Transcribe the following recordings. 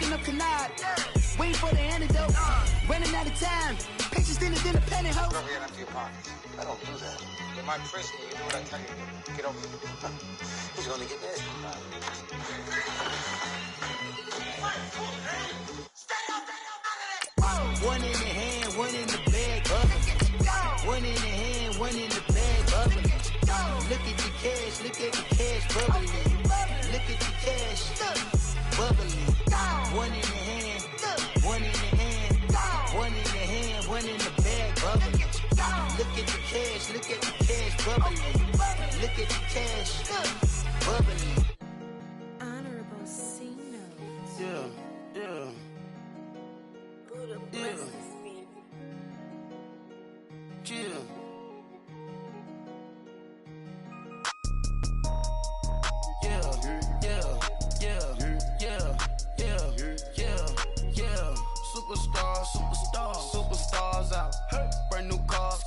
waking up tonight. Waiting for the antidote. Running out of time. Patience than an independent hoe. Go ahead, empty your pockets. I don't do that. You're my prisoner. You do what I tell you to. Get over here. He's going to get this. One in the hand, one in the bag, bubbling. One in the hand, one in the bag, bubbling. Look at the cash, bubbling. Look at the cash, bubbling. One in the hand, one in the hand, one in the hand, one in the bag, bubbling. Look at the cash, bubbling. Look at the cash, bubbling. Honorable C notes. Yeah. Superstars out. Brand new cars.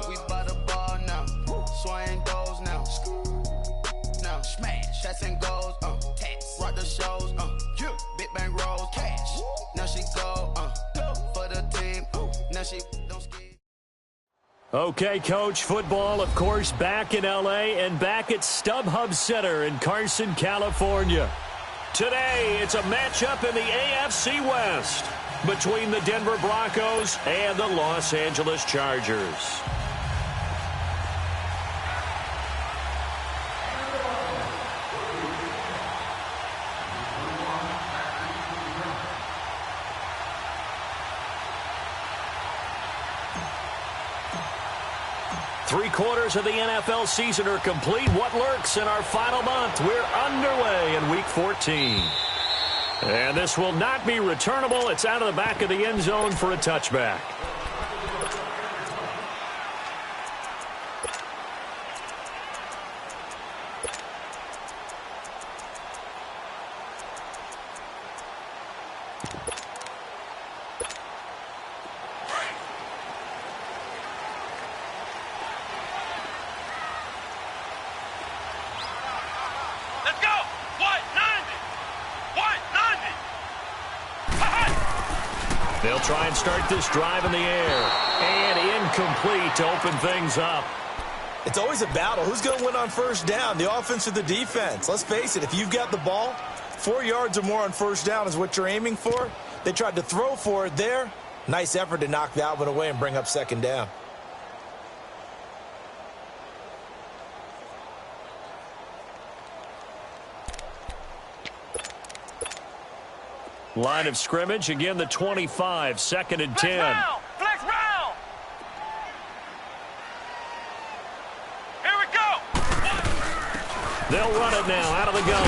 We by the bar now. Swaying doors now. Now smash. Shots and goals. Rock the shows. Big bang rolls. Cash. Now she go. For the team. Now she don't ski. Okay, Coach, football, of course, back in L.A. and back at StubHub Center in Carson, California. Today, it's a matchup in the AFC West between the Denver Broncos and the Los Angeles Chargers. Three-quarters of the NFL season are complete. What lurks in our final month? We're underway in Week 14. And this will not be returnable. It's out of the back of the end zone for a touchback. They'll try and start this drive in the air. And incomplete to open things up. It's always a battle. Who's going to win on first down, the offense or the defense? Let's face it, if you've got the ball, 4 yards or more on first down is what you're aiming for. They tried to throw for it there. Nice effort to knock that one away and bring up second down. Line of scrimmage, again the 25, second and 10. Flex round. Here we go. They'll run it now out of the gun.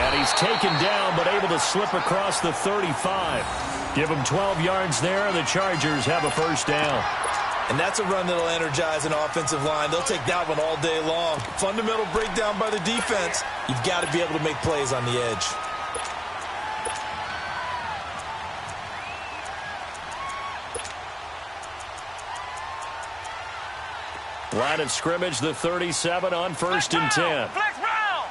And he's taken down but able to slip across the 35. Give him 12 yards there. The Chargers have a first down. And that's a run that'll energize an offensive line. They'll take that one all day long. Fundamental breakdown by the defense. You've got to be able to make plays on the edge. Line of scrimmage, the 37 on first and 10. Flex round.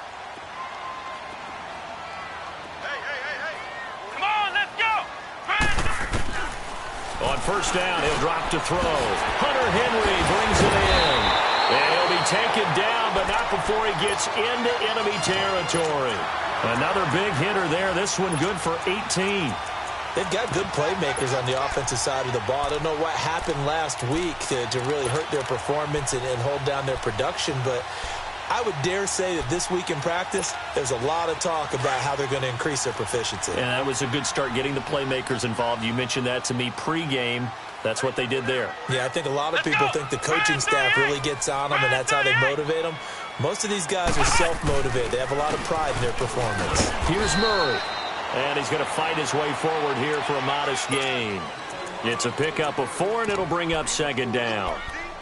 Hey. Come on, let's go. On first down, he'll drop to throw. Hunter Henry brings it in. And he'll be taken down, but not before he gets into enemy territory. Another big hitter there. This one good for 18. They've got good playmakers on the offensive side of the ball. I don't know what happened last week to really hurt their performance and hold down their production, but I would dare say that this week in practice, there's a lot of talk about how they're going to increase their proficiency. And that was a good start, getting the playmakers involved. You mentioned that to me pregame. That's what they did there. Yeah, I think a lot of people think the coaching staff really gets on them, and that's how they motivate them. Most of these guys are self-motivated. They have a lot of pride in their performance. Here's Murray. And he's going to fight his way forward here for a modest gain. It's a pickup of 4, and it'll bring up second down.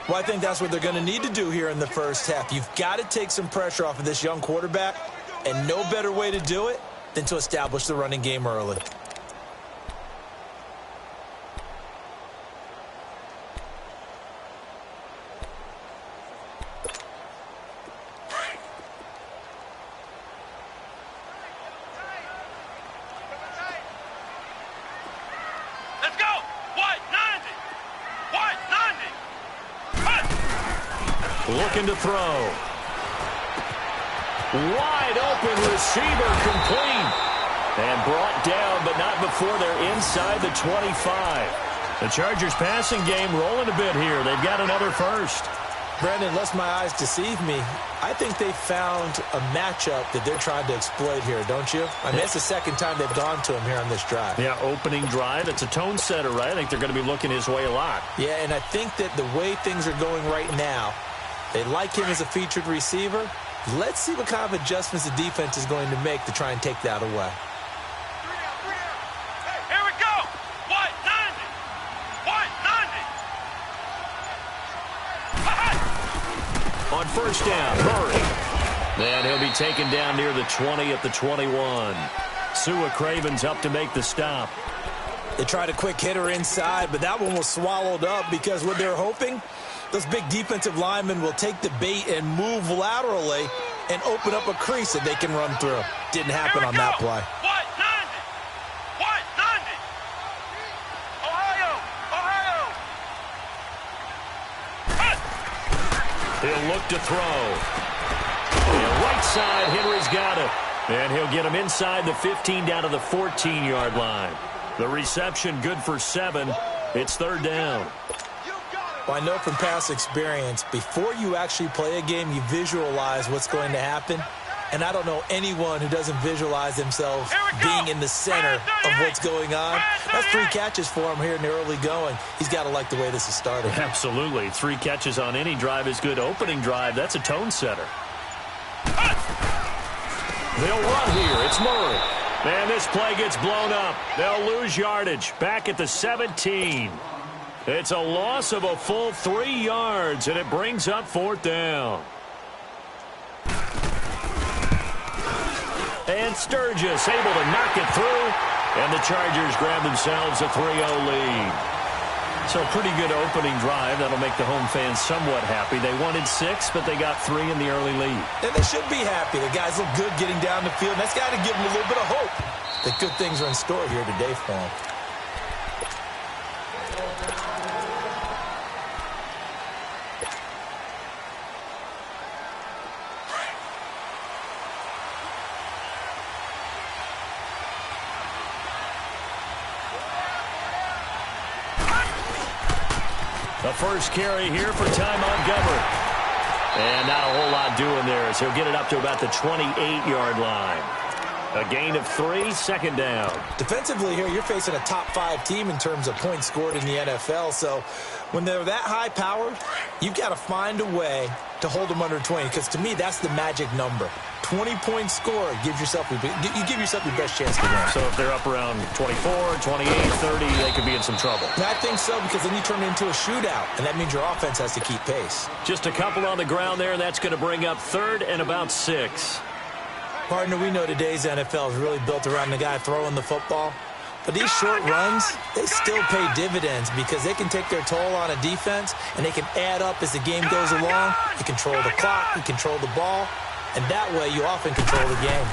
Well, I think that's what they're going to need to do here in the first half. You've got to take some pressure off of this young quarterback, and no better way to do it than to establish the running game early. looking to throw. Wide open receiver, complete. And brought down, but not before they're inside the 25. The Chargers passing game rolling a bit here. They've got another first. Brandon, lest my eyes deceive me, I think they found a matchup that they're trying to exploit here, don't you? I mean, it's the second time they've gone to him here on this drive. Yeah, opening drive. It's a tone setter, right? I think they're going to be looking his way a lot. Yeah, and I think that the way things are going right now, they like him as a featured receiver. Let's see what kind of adjustments the defense is going to make to try and take that away. Here we go. What? 90. What? 90. On first down, Murray. And he'll be taken down near the 20 at the 21. Sua Craven's up to make the stop. They tried a quick hitter inside, but that one was swallowed up because what they're hoping, those big defensive linemen will take the bait and move laterally and open up a crease that they can run through. Didn't happen on that play. What? 90. What? 90. Ohio. He'll look to throw. And right side, Henry's got it. And he'll get him inside the 15 down to the 14-yard line. The reception good for 7. It's third down. Well, I know from past experience, before you actually play a game, you visualize what's going to happen. And I don't know anyone who doesn't visualize themselves being in the center of what's going on. That's 3 catches for him here in the early going. He's got to like the way this is starting. Absolutely. 3 catches on any drive is good. Opening drive, that's a tone setter. They'll run here. It's Murray. And this play gets blown up. They'll lose yardage. Back at the 17. It's a loss of a full 3 yards, and it brings up fourth down. And Sturgis able to knock it through, and the Chargers grab themselves a 3-0 lead. So a pretty good opening drive. That'll make the home fans somewhat happy. They wanted 6, but they got 3 in the early lead. And they should be happy. The guys look good getting down the field. That's got to give them a little bit of hope that good things are in store here today for them. The first carry here for Ty Montgomery. And not a whole lot doing there as he'll get it up to about the 28-yard line. A gain of 3, second down. Defensively here, you're facing a top 5 team in terms of points scored in the NFL. So when they're that high powered, you've got to find a way to hold them under 20. Because to me, that's the magic number. 20 points scored, you give yourself your best chance to win. So if they're up around 24, 28, 30, they could be in some trouble. And I think so, because then you turn it into a shootout, and that means your offense has to keep pace. Just a couple on the ground there, and that's going to bring up third and about 6. Partner, we know today's NFL is really built around the guy throwing the football. But these short runs, they still pay dividends because they can take their toll on a defense, and they can add up as the game goes along. You control the clock, you control the ball, and that way you often control the game.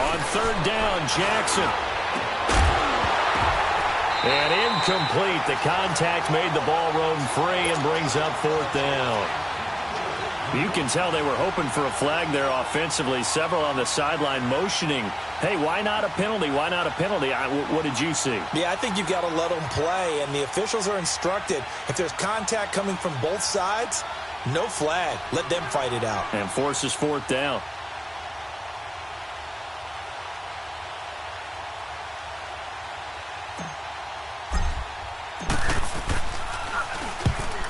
On third down, Jackson. And incomplete. The contact made the ball roam free and brings up fourth down. You can tell they were hoping for a flag there offensively. Several on the sideline motioning, hey, why not a penalty? Why not a penalty? What did you see? Yeah, I think you've got to let them play, and the officials are instructed. If there's contact coming from both sides, no flag. Let them fight it out. And forces fourth down.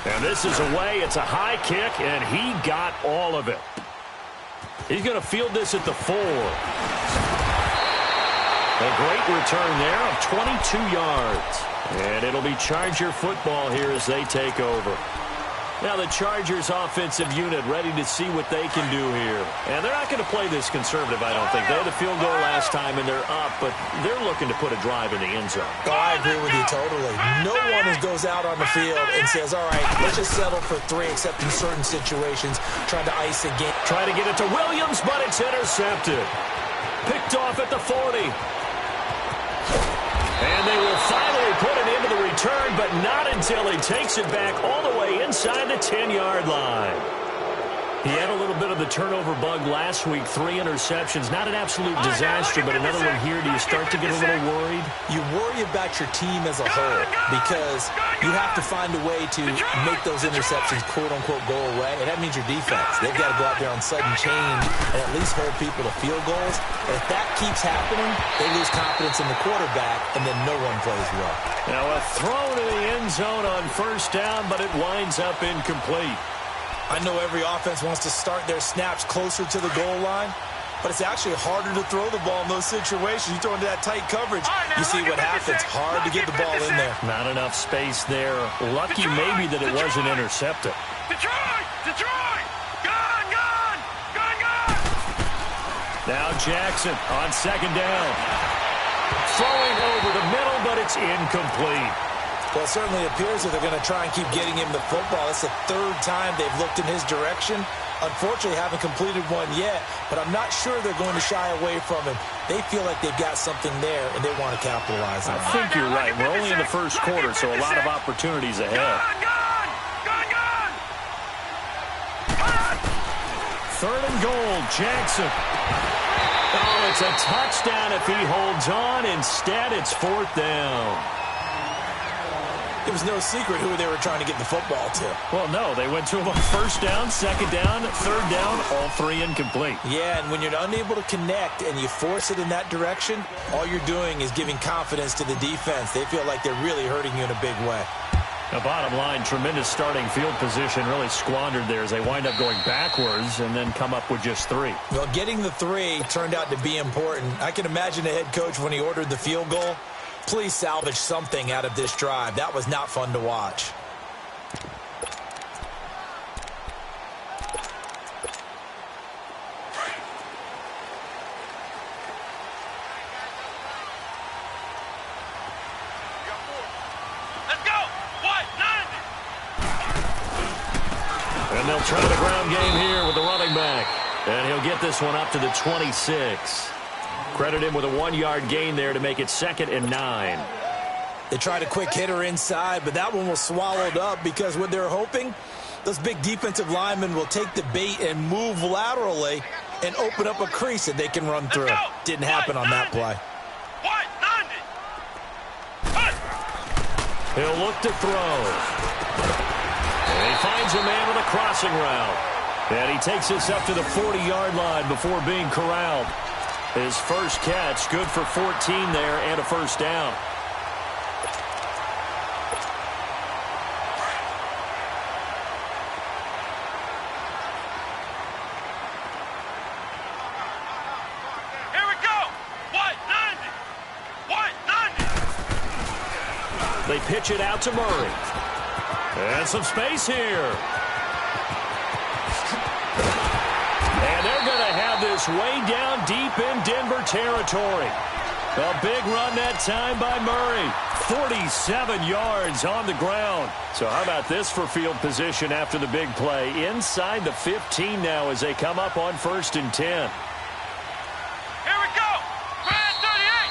And this is away. It's a high kick, and he got all of it. He's going to field this at the 4. A great return there of 22 yards. And it'll be Charger football here as they take over. Now the Chargers offensive unit ready to see what they can do here. And they're not going to play this conservative, I don't think. They had a field goal last time, and they're up, but they're looking to put a drive in the end zone. Oh, I agree with you totally. No one goes out on the field and says, all right, let's just settle for 3, except in certain situations, trying to ice a game. Trying to get it to Williams, but it's intercepted. Picked off at the 40. And they will finally put it into the return, but but not until he takes it back all the way inside the 10-yard line. He had a little bit of the turnover bug last week, 3 interceptions. Not an absolute disaster, but another one here. Do you start to get a little worried? You worry about your team as a whole because you have to find a way to make those interceptions, quote-unquote, go away, and that means your defense. They've got to go out there on sudden change and at least hold people to field goals. And if that keeps happening, they lose confidence in the quarterback, and then no one plays well. Now a throw to the end zone on first down, but it winds up incomplete. I know every offense wants to start their snaps closer to the goal line, but it's actually harder to throw the ball in those situations. You throw into that tight coverage, you see what happens. Hard to get the ball in there. Not enough space there. Lucky maybe that it wasn't intercepted. Detroit! Gone! Now Jackson on second down. Throwing over the middle, but it's incomplete. Well, it certainly appears that they're going to try and keep getting him the football. It's the 3rd time they've looked in his direction. Unfortunately, haven't completed one yet, but I'm not sure they're going to shy away from him. They feel like they've got something there, and they want to capitalize on it. I think you're right. We're only in the first quarter, so a lot of opportunities ahead. Gone! 3rd and goal, Jackson. Oh, it's a touchdown if he holds on. Instead, it's 4th down. It was no secret who they were trying to get the football to. Well, no, they went to him on first down, second down, third down, all 3 incomplete. Yeah, and when you're unable to connect and you force it in that direction, all you're doing is giving confidence to the defense. They feel like they're really hurting you in a big way. The bottom line, tremendous starting field position, really squandered there as they wind up going backwards and then come up with just 3. Well, getting the 3 turned out to be important. I can imagine the head coach when he ordered the field goal. Please salvage something out of this drive. That was not fun to watch. Let's go! What? 90! And they'll try the ground game here with the running back. And he'll get this one up to the 26. Credit him with a 1-yard gain there to make it 2nd and 9. They tried a quick hitter inside, but that one was swallowed up because what they're hoping, those big defensive linemen will take the bait and move laterally and open up a crease that they can run through. Didn't happen on that play. What? 90! He'll look to throw. And he finds a man with a crossing route. And he takes this up to the 40-yard line before being corralled. His first catch, good for 14 there and a first down. Here we go! What? 90! What? 90! They pitch it out to Murray. And some space here. And they're going to have this way down deep in Denver territory. A big run that time by Murray. 47 yards on the ground. So how about this for field position after the big play? Inside the 15 now as they come up on 1st and 10. Here we go! Brand 38!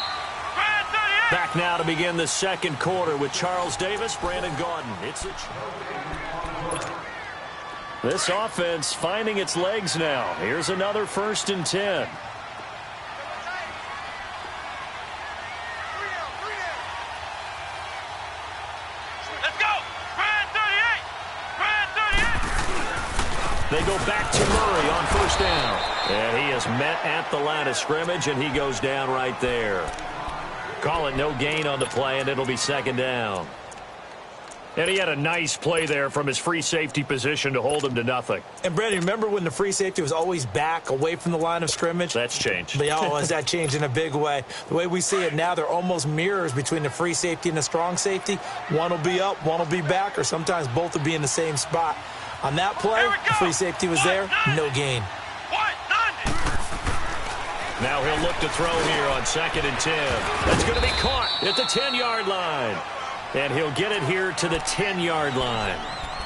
Brand 38! Back now to begin the second quarter with Charles Davis, Brandon Gaudin. This offense finding its legs now. Here's another 1st and 10. Let's go! Brand 38! Brand 38! They go back to Murray on 1st down. And he is met at the line of scrimmage, and he goes down right there. Call it no gain on the play, and it'll be 2nd down. And he had a nice play there from his free safety position to hold him to nothing. And, Brandon, remember when the free safety was always back away from the line of scrimmage? That's changed. But, has that changed in a big way? The way we see it now, they're almost mirrors between the free safety and the strong safety. One will be up, one will be back, or sometimes both will be in the same spot. On that play, the free safety was there, no gain. Now he'll look to throw here on 2nd and 10. That's going to be caught at the 10-yard line. And he'll get it here to the 10-yard line.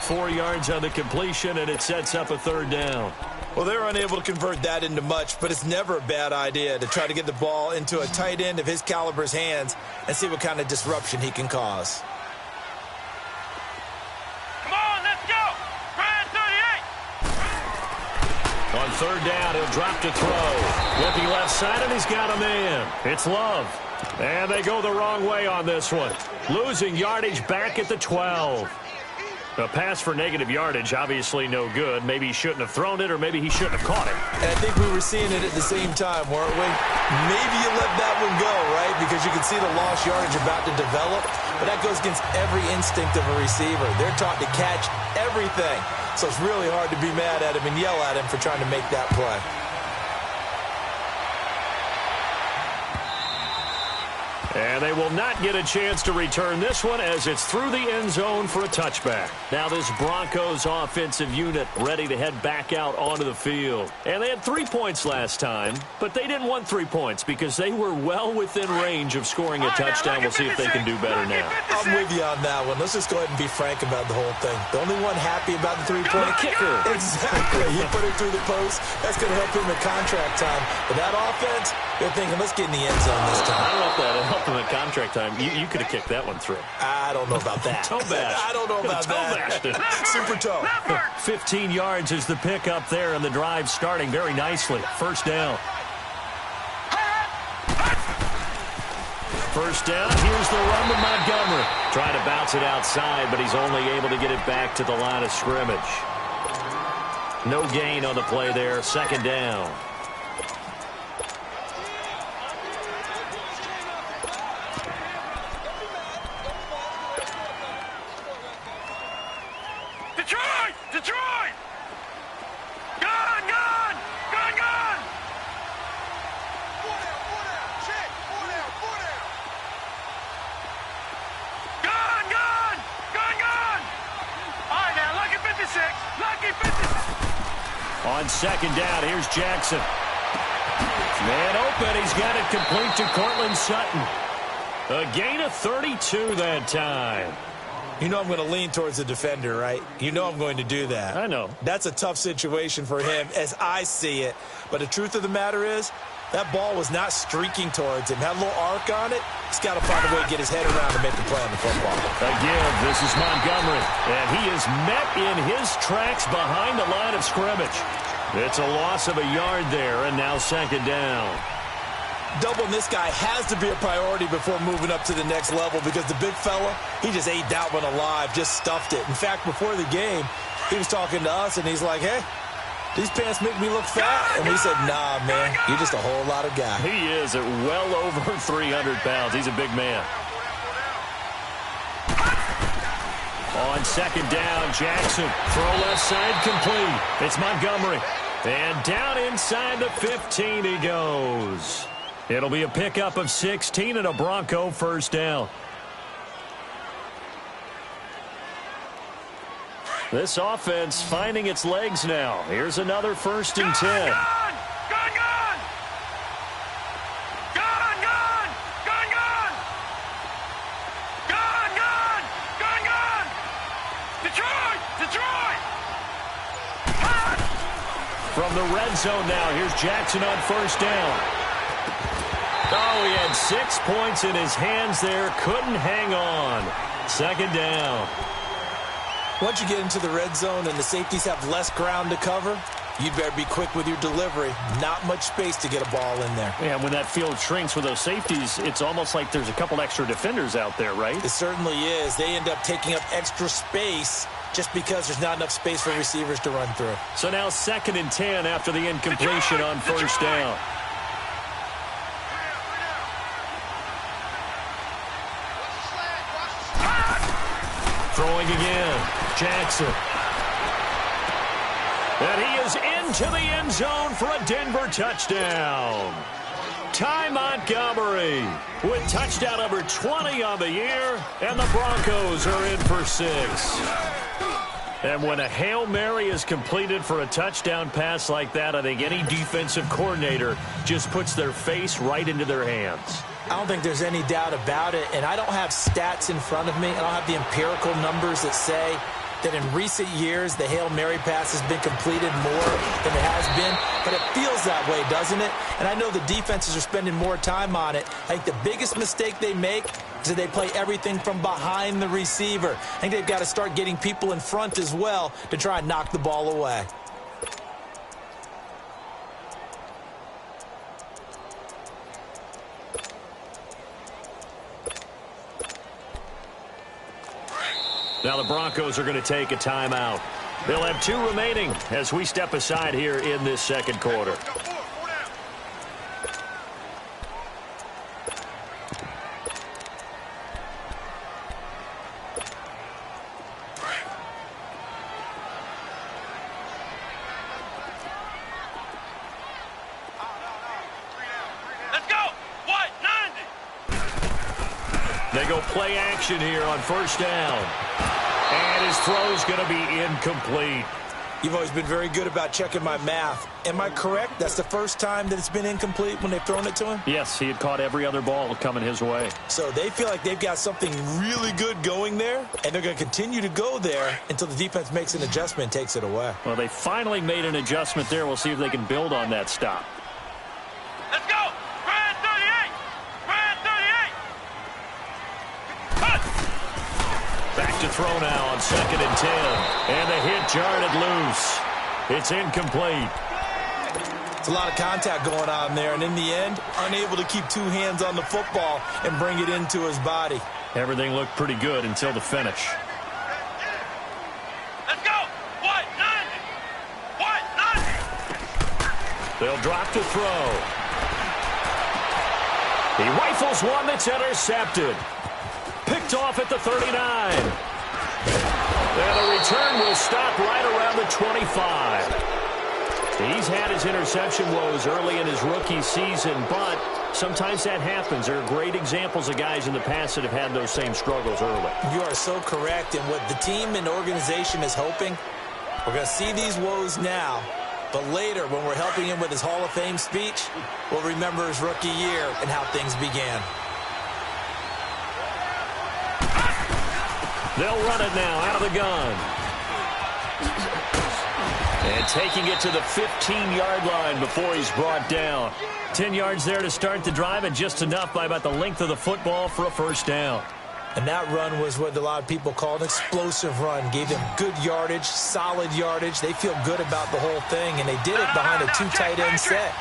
4 yards on the completion, and it sets up a 3rd down. Well, they're unable to convert that into much, but it's never a bad idea to try to get the ball into a tight end of his caliber's hands and see what kind of disruption he can cause. On third down, he'll drop to throw. Looking left side, and he's got a man. It's Love. And they go the wrong way on this one. Losing yardage back at the 12. A pass for negative yardage, obviously no good. Maybe he shouldn't have thrown it, or maybe he shouldn't have caught it. And I think we were seeing it at the same time, weren't we? Maybe you let that one go, right? Because you can see the lost yardage about to develop. But that goes against every instinct of a receiver. They're taught to catch everything. So it's really hard to be mad at him and yell at him for trying to make that play. And they will not get a chance to return this one as it's through the end zone for a touchback. Now this Broncos offensive unit ready to head back out onto the field. And they had 3 points last time, but they didn't want 3 points because they were well within range of scoring a touchdown. We'll see if they can do better now. I'm with you on that one. Let's just go ahead and be frank about the whole thing. The only one happy about the 3-point kicker. Exactly. He put it through the post. That's going to help him at contract time. But that offense, they're thinking, let's get in the end zone this time. I don't know if that helped him at contract time. You could have kicked that one through. I don't know about that. Toe bash. I don't know about that. Super toe. 15 yards is the pickup there, and the drive starting very nicely. First down. First down. Here's the run to Montgomery. Trying to bounce it outside, but he's only able to get it back to the line of scrimmage. No gain on the play there. Second down. Detroit! Gone! Gone! Four down. Check. Four down. Gone! All right, now, lucky 56. Lucky 56. On second down, here's Jackson. Man open. He's got it complete to Cortland Sutton. A gain of 32 that time. You know I'm going to lean towards the defender, right? You know I'm going to do that. I know. That's a tough situation for him as I see it. But the truth of the matter is, that ball was not streaking towards him. Had a little arc on it. He's got to find a way to get his head around and make the play on the football. Again, this is Montgomery. And he is met in his tracks behind the line of scrimmage. It's a loss of a yard there, and now second down. Doubling this guy has to be a priority before moving up to the next level because the big fella, he just ate that one alive, just stuffed it. In fact, before the game, he was talking to us, and he's like, hey, these pants make me look fat. And we said, nah, man, you're just a whole lot of guy. He is at well over 300 pounds. He's a big man. On second down, Jackson. Throw left side complete. It's Montgomery. And down inside the 15 he goes. It'll be a pickup of 16 and a Bronco first down. This offense finding its legs now. Here's another 1st and 10. From the red zone now, here's Jackson on first down. Oh, he had 6 points in his hands there. Couldn't hang on. Second down. Once you get into the red zone and the safeties have less ground to cover, you better be quick with your delivery. Not much space to get a ball in there. Yeah, when that field shrinks with those safeties, it's almost like there's a couple extra defenders out there, right? It certainly is. They end up taking up extra space just because there's not enough space for receivers to run through. So now 2nd and 10 after the incompletion on first down. Throwing again. Jackson. And he is into the end zone for a Denver touchdown. Ty Montgomery with touchdown number 20 on the year, and the Broncos are in for 6. And when a Hail Mary is completed for a touchdown pass like that, I think any defensive coordinator just puts their face right into their hands. I don't think there's any doubt about it, and I don't have stats in front of me. I don't have the empirical numbers that say that in recent years the Hail Mary pass has been completed more than it has been, but it feels that way, doesn't it? And I know the defenses are spending more time on it. I think the biggest mistake they make is that they play everything from behind the receiver. I think they've got to start getting people in front as well to try and knock the ball away. Now the Broncos are going to take a timeout. They'll have 2 remaining as we step aside here in this second quarter. They go play action here on first down. And his throw's going to be incomplete. You've always been very good about checking my math. Am I correct? That's the first time that it's been incomplete when they've thrown it to him? Yes, he had caught every other ball coming his way. So they feel like they've got something really good going there, and they're going to continue to go there until the defense makes an adjustment and takes it away. Well, they finally made an adjustment there. We'll see if they can build on that stop. Let's go! Brad 38! Brad 38! Back to throw now on 2nd and 10. And the hit jarred it loose. It's incomplete. It's a lot of contact going on there, and in the end, unable to keep 2 hands on the football and bring it into his body. Everything looked pretty good until the finish. Let's go! What? 90! What? 90! They'll drop to throw. He rifles one that's intercepted. Picked off at the 39. And the return will stop right around the 25. He's had his interception woes early in his rookie season, but sometimes that happens. There are great examples of guys in the past that have had those same struggles early. You are so correct, and what the team and organization is hoping, we're going to see these woes now, but later when we're helping him with his Hall of Fame speech, we'll remember his rookie year and how things began. They'll run it now out of the gun. And taking it to the 15-yard line before he's brought down. 10 yards there to start the drive, and just enough by about the length of the football for a first down. And that run was what a lot of people call an explosive run. Gave them good yardage, solid yardage. They feel good about the whole thing, and they did it behind a 2 tight end set.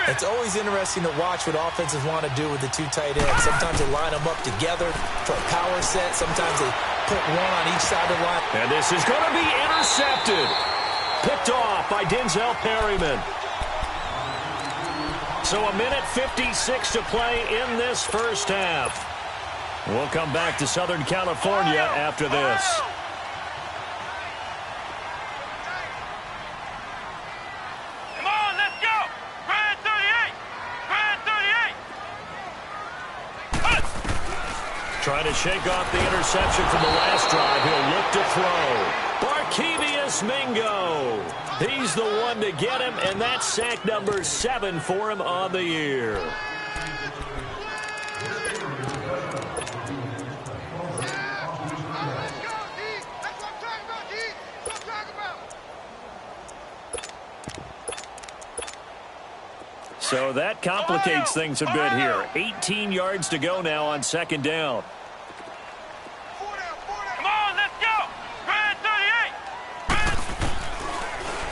It's always interesting to watch what offenses want to do with the 2 tight ends. Sometimes they line them up together for a power set. Sometimes they put one on each side of the line. And this is going to be intercepted. Picked off by Denzel Perryman. So a minute 56 to play in this first half. We'll come back to Southern California after this. Come on, let's go! Brad 38! Brad 38! Trying to shake off the interception from the last drive. He'll look to throw. Barkevius Mingo. He's the one to get him, and that's sack number 7 for him on the year. So that complicates things a bit here. 18 yards to go now on 2nd down. Come on, let's go! Brad 38!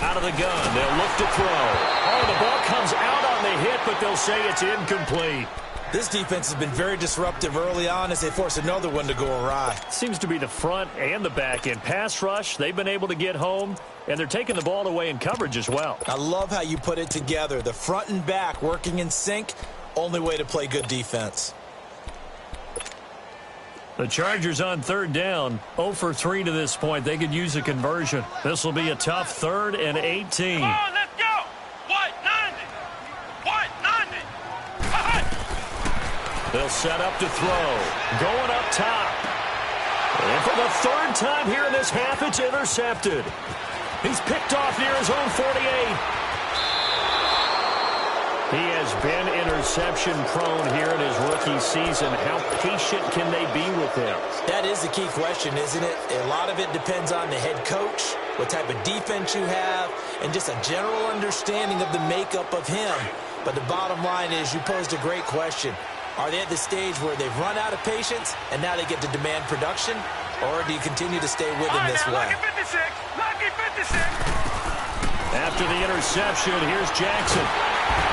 Out of the gun, they'll look to throw. Oh, the ball comes out on the hit, but they'll say it's incomplete. This defense has been very disruptive early on as they force another one to go awry. Seems to be the front and the back end. Pass rush, they've been able to get home, and they're taking the ball away in coverage as well. I love how you put it together. The front and back working in sync, only way to play good defense. The Chargers on 3rd down, 0 for 3 to this point. They could use a conversion. This will be a tough 3rd and 18. Come on, let's go! What? 90! What? 90! They'll set up to throw. Going up top. And for the 3rd time here in this half, it's intercepted. He's picked off near his own 48. He has been interception prone here in his rookie season. How patient can they be with him? That is the key question, isn't it? A lot of it depends on the head coach, what type of defense you have, and just a general understanding of the makeup of him. But the bottom line is you posed a great question. Are they at the stage where they've run out of patience and now they get to demand production? Or do you continue to stay with him this way? Lucky 56! Lucky 56! After the interception, here's Jackson.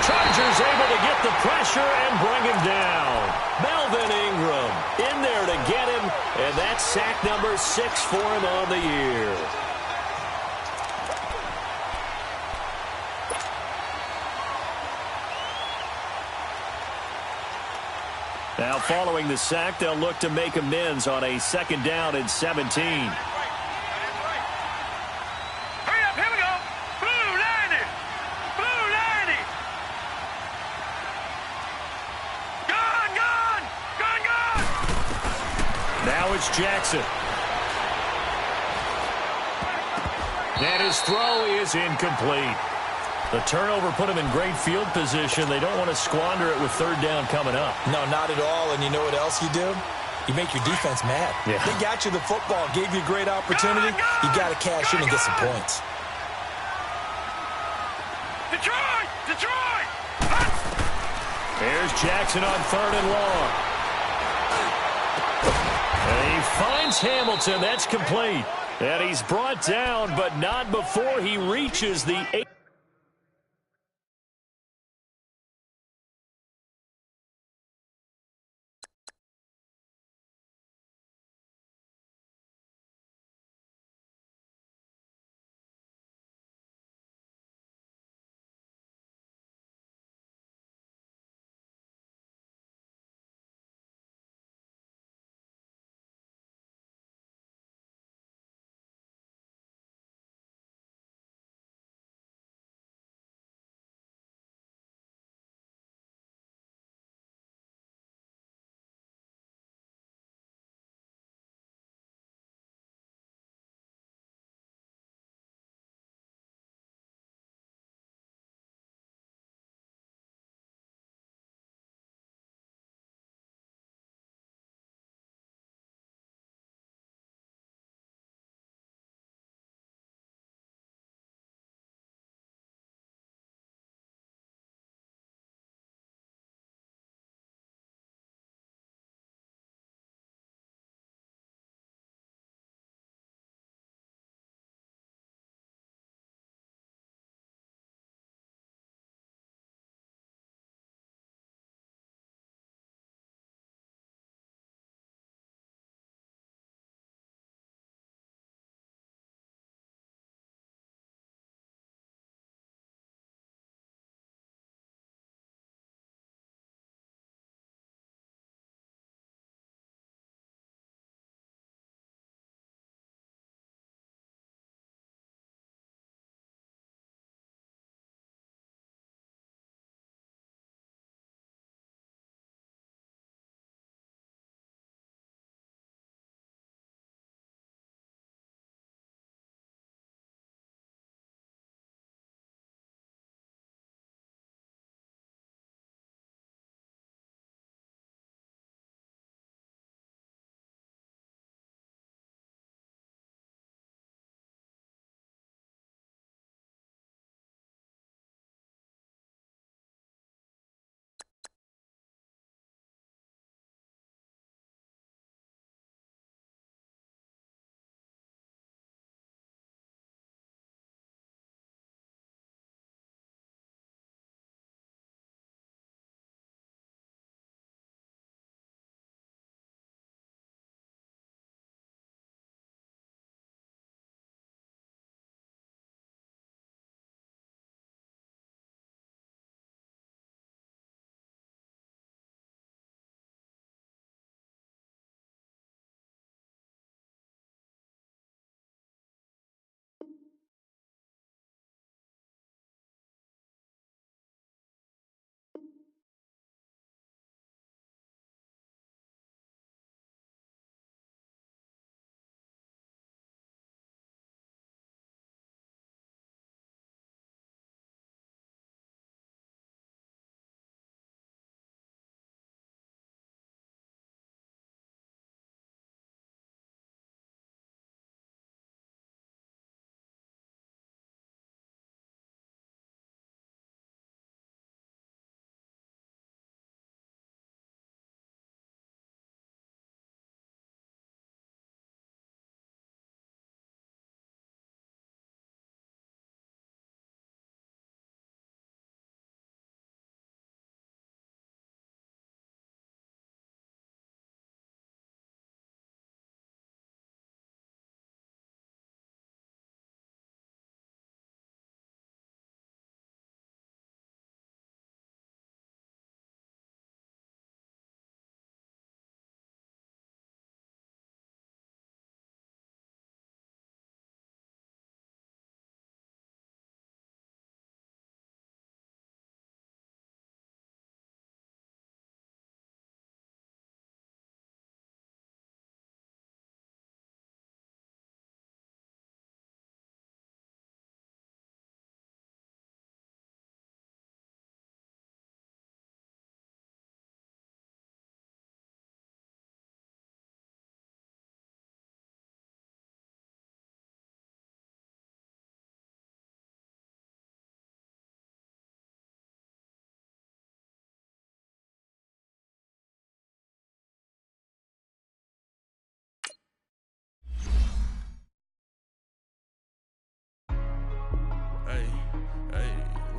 Chargers able to get the pressure and bring him down. Melvin Ingram in there to get him, and that's sack number 6 for him on the year. Now, following the sack, they'll look to make amends on a 2nd down and 17. Hurry up, here we go. Blue 90. Blue 90. Gun, gun. Gun, gun. Now it's Jackson. And his throw is incomplete. The turnover put him in great field position. They don't want to squander it with 3rd down coming up. No, not at all. And you know what else you do? You make your defense mad. Yeah. They got you the football, gave you a great opportunity. You got to cash in and get some points. Detroit! Detroit! There's Jackson on 3rd and long. And he finds Hamilton. That's complete. And he's brought down, but not before he reaches the 8.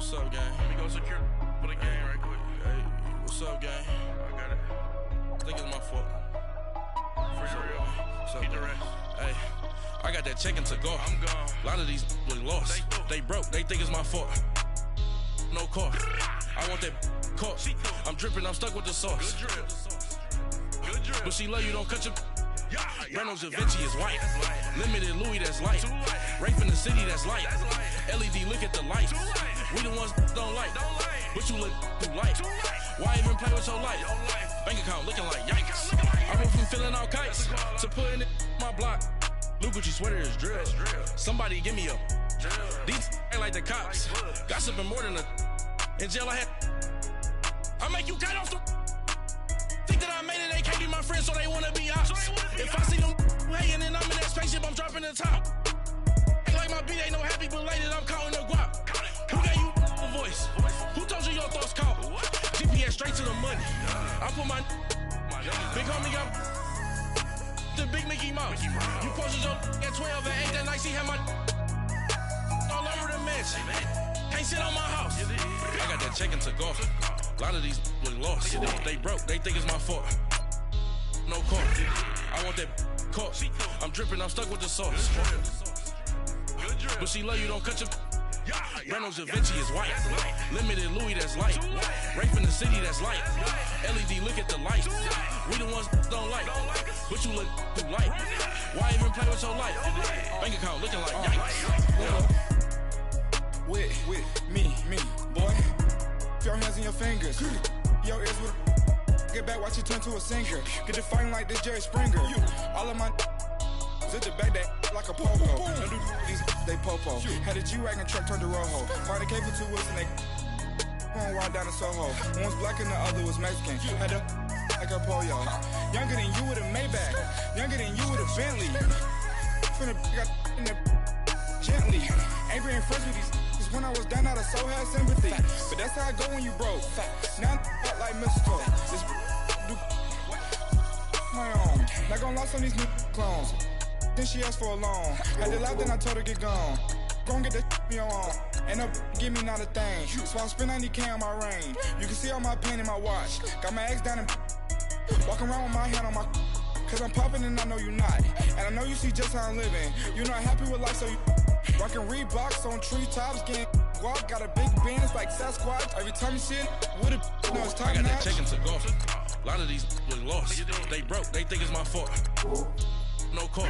What's up, gang? Let me go secure for the game right quick. Hey, what's up, gang? I got it. I think it's my fault. For real. What's up, Keep the man? rest. Hey, I got that check-in to go. I'm gone. A lot of these look lost. They broke. They think it's my fault. No car. I want that caught. I'm dripping. I'm stuck with the sauce. Good drip. Good drip. But she love you. Don't cut your. Yeah, Reynolds Da Vinci is white. Limited Louis, that's light. Rape in the city, that's light. LED, look at the lights. We the ones don't like. But you look too light. Why even play with your life? Bank account looking like yikes. I went from filling out kites to putting it in my block. Look what you sweater is drill. Somebody give me a. These ain't like the cops. Gossiping more than a. In jail I had. I make you cut off the. Think that I made it, they can't be my friends, so they wanna be ops. If I see them hating and I'm in that spaceship, I'm dropping the top. Ain't like my beat ain't no happy, but later I'm counting the guap. Who gave you a voice? Who told you your thoughts count? GPS straight to the money. I put my big homie up the big Mickey Mouse. You posted your at 12 and 8 that night, she had my all over the mansion. Can't sit on my house. I got that check-in to go. A lot of these look lost. They broke. They think it's my fault. No car. I want that caught. I'm dripping. I'm stuck with the sauce. But she love you. Don't cut your. Reynolds Da Vinci is white. Limited Louis, that's light. Rape in the city, that's light. LED, look at the lights. We the ones don't like. But you look too light. Why even play with your life? Bank account looking like yikes. With me, boy. Your hands and your fingers. Your ears with get back, watch you turn to a singer. Get to fighting like this Jerry Springer. All of my zip the back that like a popo. Don't do these they popo. Had a G-Wagon truck turned to Rojo. Find a cable 2 wheels and they going wild down in Soho. One was black and the other was Mexican. Had a like a pollo. Younger than you with a Maybach. Younger than you with a Bentley. From the got in the gently. Ain't being friends with these. When I was down, I so had sympathy. But that's how I go when you broke. Now I'm like Mexico. This do my own. Not gonna lost on these new clones. Then she asked for a loan. Had to laugh, then I told her get gone. Gon' get that me on. And up, give me not a thing. So I spend 90K on my range. You can see all my pain in my watch. Got my ex down and walking around with my hand on my. Cause I'm popping and I know you not. And I know you see just how I'm living. You're not happy with life, so you. Rockin' Reeboks on treetops, getting guap, got a big band, it's like Sasquatch. Every time you see it, with it, you know it's time. I got that check-in to go. A lot of these look lost. They broke. They think it's my fault. No car.